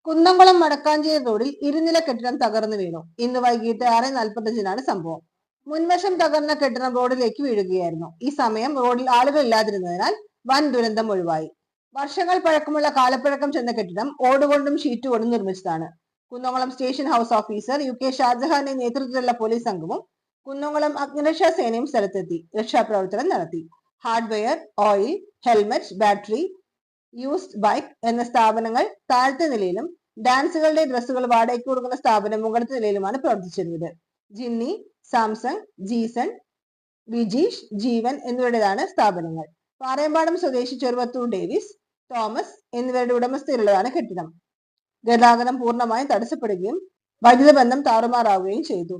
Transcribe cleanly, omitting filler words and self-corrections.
കുന്നംകുളം വടക്കാഞ്ചേരി റോഡിൽ ഇരുനില കെട്ടിടം തകർന്നു വീണു. ഇന്ന് വൈകിട്ട് 6:45 സംഭവം. മുൻവശം തകർന്ന കെട്ടിടം റോഡിലേക്ക് വീഴുകയായിരുന്നു. ഈ സമയം റോഡിൽ ആളുകൾ ഇല്ലാതിരുന്നതിനാൽ വൻ ദുരന്തം ഒഴിവായി. വർഷങ്ങൾ പഴക്കമുള്ള കാലപ്പഴക്കം ചെന്ന കെട്ടിടം ഓടുകൊണ്ടും ഷീറ്റ് കൊണ്ടും നിർമ്മിച്ചതാണ്. Kunnamkulam station house officer UK ഷാജഹാന്റെ നേതൃത്വത്തിലുള്ള പോലീസ് സംഘവും കുന്നംകുളം അഗ്നിരക്ഷാ സേനയും സ്ഥലത്തെത്തി രക്ഷാപ്രവർത്തനം നടത്തി. Hardware, oil, helmet, battery, used bike എന്ന സ്ഥാപനങ്ങൾ താഴത്തെ നിലയിലും ഡാൻസുകളുടെ ഡ്രസ്സുകൾ വാടകയ്ക്ക് കൊടുക്കുന്ന സ്ഥാപനം മുകളത്തെ നിലയിലുമാണ് പ്രവർത്തിച്ചിരുന്നത്. ജിന്നി, സാംസങ്, ജീസൺ, വിജീഷ്, ജീവൻ എന്നിവരുടേതാണ് സ്ഥാപനങ്ങൾ. പാറയമ്പാടം സ്വദേശി ചെറുവത്തൂർ ഡേവിസ്, തോമസ് എന്നിവരുടെ ഉടമസ്ഥയിലുള്ളതാണ് കെട്ടിടം. ഗതാഗതം പൂർണ്ണമായും തടസ്സപ്പെടുകയും വൈദ്യുത ബന്ധം താറുമാറാവുകയും ചെയ്തു.